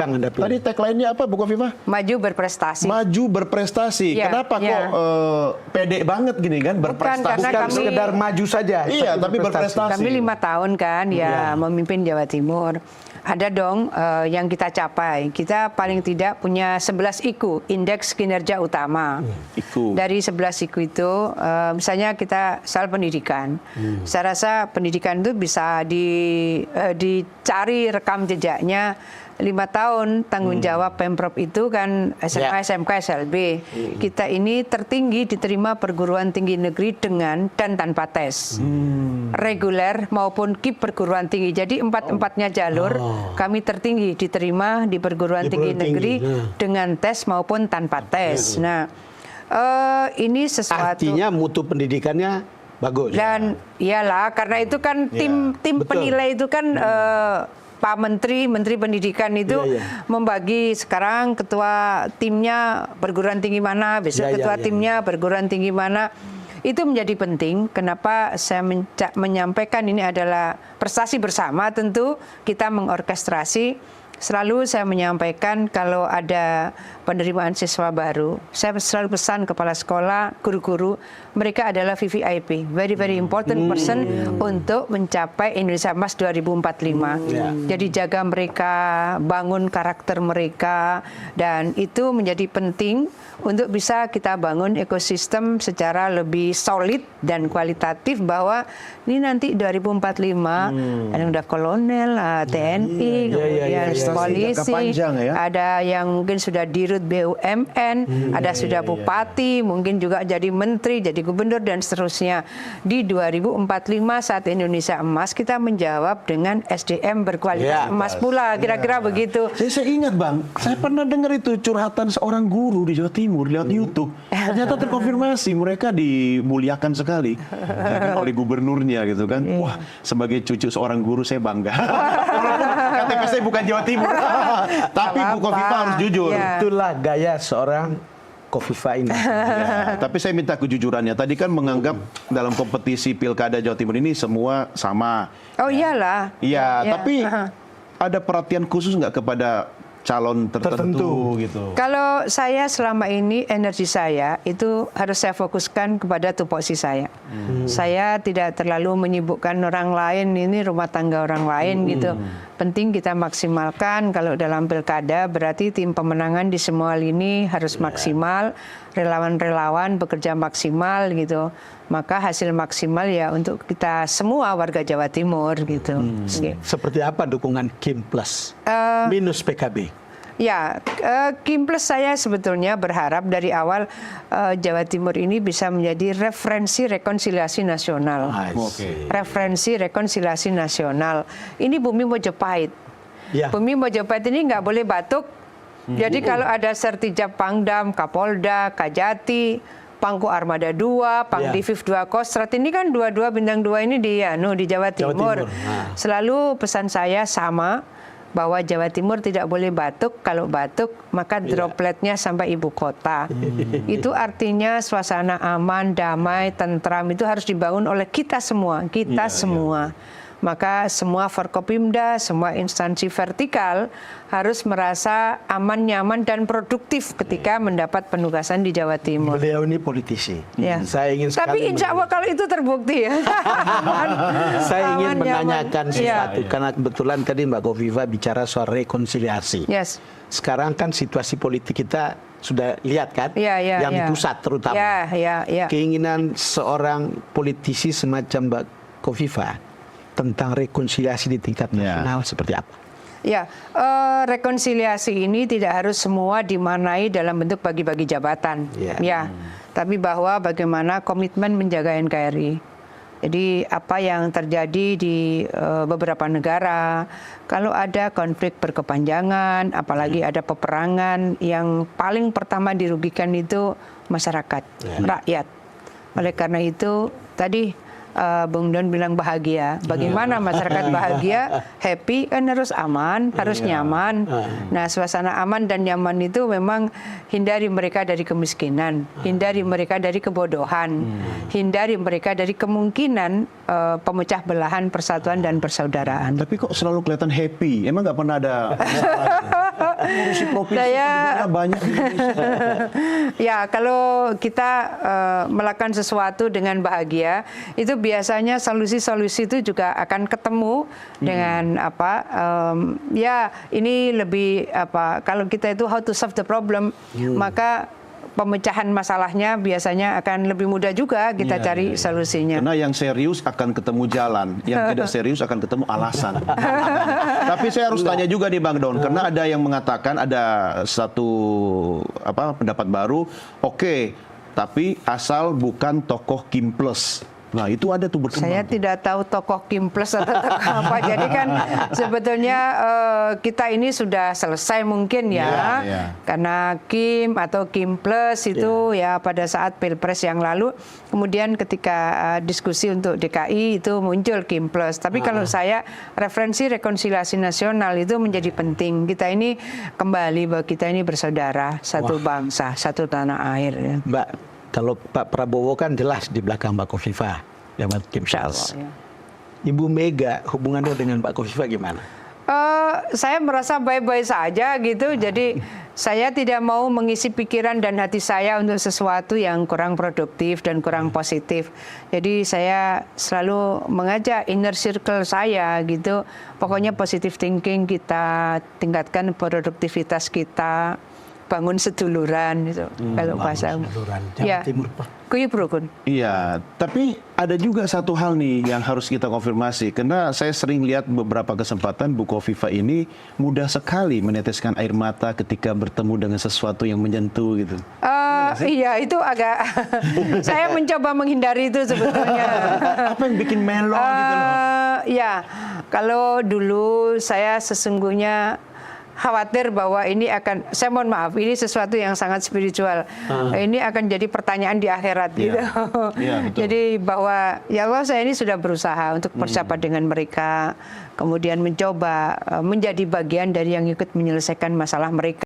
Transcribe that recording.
yang Anda pilih. Tadi tagline-nya apa, Bu Kofifa? Maju berprestasi. Maju berprestasi. Ya, Kenapa kok pede banget gini kan berprestasi? karena Bukan kami- sekedar maju saja. Iya, tapi berprestasi. Kami 5 tahun kan memimpin Jawa Timur. Ada dong yang kita capai. Kita paling tidak punya 11 IKU, Indeks Kinerja Utama. IKU. Dari 11 IKU itu, misalnya kita soal pendidikan. Saya rasa pendidikan itu bisa dicari rekam jejaknya. 5 tahun tanggung jawab Pemprov itu kan SMA, SMK, SLB. Kita ini tertinggi diterima perguruan tinggi negeri dengan dan tanpa tes. Reguler maupun KIP perguruan tinggi. Jadi empat-empatnya jalur kami tertinggi diterima di perguruan tinggi negeri dengan tes maupun tanpa tes. Nah, ini sesuatu. Artinya mutu pendidikannya bagus. Dan iyalah karena itu kan tim betul. penilai itu kan Pak Menteri Pendidikan itu membagi sekarang ketua timnya perguruan tinggi mana, besok ketua timnya perguruan tinggi mana. Itu menjadi penting. Kenapa saya menyampaikan ini adalah prestasi bersama, tentu kita mengorkestrasi. Selalu saya menyampaikan kalau ada penerimaan siswa baru, saya selalu pesan kepala sekolah, guru-guru, mereka adalah VVIP, very important person untuk mencapai Indonesia Emas 2045. Jadi jaga mereka, bangun karakter mereka, dan itu menjadi penting untuk bisa kita bangun ekosistem secara lebih solid dan kualitatif bahwa ini nanti 2045 ada yang udah kolonel, TNI, kemudian polisi, ada yang mungkin sudah dirut BUMN, ada sudah bupati, mungkin juga jadi menteri, jadi gubernur dan seterusnya. Di 2045 saat Indonesia Emas kita menjawab dengan SDM berkualitas emas pula, kira-kira begitu. Saya ingat Bang, saya pernah dengar itu curhatan seorang guru di Jawa Timur lewat YouTube. Ternyata terkonfirmasi mereka dimuliakan sekali oleh gubernurnya gitu kan. Wah, sebagai cucu seorang guru saya bangga. Walaupun KTP saya bukan Jawa Timur. Tapi Bu Kofifa harus jujur. Itulah gaya seorang Kofifa ini. Tapi saya minta kejujurannya. Tadi kan menganggap dalam kompetisi Pilkada Jawa Timur ini semua sama. Oh iyalah. Iya, tapi ada perhatian khusus nggak kepada calon tertentu gitu? Kalau saya selama ini energi saya itu harus saya fokuskan kepada tupoksi saya. Saya tidak terlalu menyibukkan orang lain, ini rumah tangga orang lain gitu. Penting kita maksimalkan. Kalau dalam pilkada berarti tim pemenangan di semua lini harus maksimal, relawan-relawan bekerja maksimal gitu. Maka hasil maksimal ya untuk kita semua warga Jawa Timur gitu. Seperti apa dukungan Kim Plus minus PKB? Ya, Kim Plus saya sebetulnya berharap dari awal Jawa Timur ini bisa menjadi referensi rekonsiliasi nasional. Referensi rekonsiliasi nasional. Ini Bumi Mojopahit. Bumi Mojopahit ini nggak boleh batuk. Jadi kalau ada Sertijab Pangdam, Kapolda, Kajati, Pangku Armada 2, Pangdivif 2 Kostrat, ini kan dua-dua bintang 2 ini di Jawa Timur. Selalu pesan saya sama, bahwa Jawa Timur tidak boleh batuk. Kalau batuk maka dropletnya sampai ibu kota. Itu artinya suasana aman, damai, tentram itu harus dibangun oleh kita semua. Maka semua Forkopimda, semua instansi vertikal harus merasa aman, nyaman, dan produktif ketika mendapat penugasan di Jawa Timur. Beliau ini politisi. Saya ingin Tapi insya Allah kalau itu terbukti ya. Saya ingin menanyakan sesuatu, karena kebetulan tadi Mbak Kofifa bicara soal rekonsiliasi. Sekarang kan situasi politik kita sudah lihat kan, yang pusat terutama. Keinginan seorang politisi semacam Mbak Kofifa tentang rekonsiliasi di tingkat nasional seperti apa? Rekonsiliasi ini tidak harus semua dimanai dalam bentuk bagi-bagi jabatan. Tapi bahwa bagaimana komitmen menjaga NKRI. Jadi apa yang terjadi di beberapa negara, kalau ada konflik berkepanjangan, apalagi ada peperangan, yang paling pertama dirugikan itu masyarakat, rakyat. Oleh karena itu tadi Bung Don bilang bahagia. Bagaimana masyarakat bahagia, happy kan harus aman, harus nyaman. Nah, suasana aman dan nyaman itu memang hindari mereka dari kemiskinan, hindari mereka dari kebodohan, hindari mereka dari kemungkinan pemecah belahan persatuan dan persaudaraan. Tapi kok selalu kelihatan happy? Emang nggak pernah ada ngurusi provinsi banyak di Indonesia? Ya, kalau kita melakukan sesuatu dengan bahagia, itu biasanya solusi-solusi itu juga akan ketemu dengan apa? Ya, ini lebih apa? Kalau kita itu how to solve the problem, maka pemecahan masalahnya biasanya akan lebih mudah juga kita cari solusinya. Karena yang serius akan ketemu jalan, yang tidak serius akan ketemu alasan. Tapi saya harus tanya juga nih Bang Don, karena ada yang mengatakan ada satu pendapat baru, oke, tapi asal bukan tokoh Kim Plus. Nah, itu ada tuh berkembang. Saya tidak tahu tokoh Kim Plus atau tokoh apa. Jadi kan sebetulnya kita ini sudah selesai mungkin ya. Karena Kim atau Kim Plus itu ya pada saat Pilpres yang lalu. Kemudian ketika diskusi untuk DKI itu muncul Kim Plus. Tapi kalau saya referensi rekonsiliasi nasional itu menjadi penting. Kita ini kembali bahwa kita ini bersaudara, satu bangsa, satu tanah air. Ya. Mbak, kalau Pak Prabowo kan jelas di belakang Mbak Kofifa, ya Kim Charles. Ibu Mega hubungannya dengan Mbak Kofifa gimana? Saya merasa baik-baik saja gitu. Jadi saya tidak mau mengisi pikiran dan hati saya untuk sesuatu yang kurang produktif dan kurang positif. Jadi saya selalu mengajak inner circle saya gitu. Pokoknya positive thinking kita, tingkatkan produktivitas kita, bangun seduluran itu kalau bahasa Jawa Timur Pak. Kuyup rukun. Iya, tapi ada juga satu hal nih yang harus kita konfirmasi, karena saya sering lihat beberapa kesempatan Bu Kofifa ini mudah sekali meneteskan air mata ketika bertemu dengan sesuatu yang menyentuh gitu. Iya, itu agak saya mencoba menghindari itu sebetulnya. Apa yang bikin melo gitu loh? Ya, kalau dulu saya sesungguhnya khawatir bahwa ini akan, saya mohon maaf, ini sesuatu yang sangat spiritual. Ini akan jadi pertanyaan di akhirat gitu. Jadi bahwa ya Allah, saya ini sudah berusaha untuk bersahabat dengan mereka, kemudian mencoba menjadi bagian dari yang ikut menyelesaikan masalah mereka.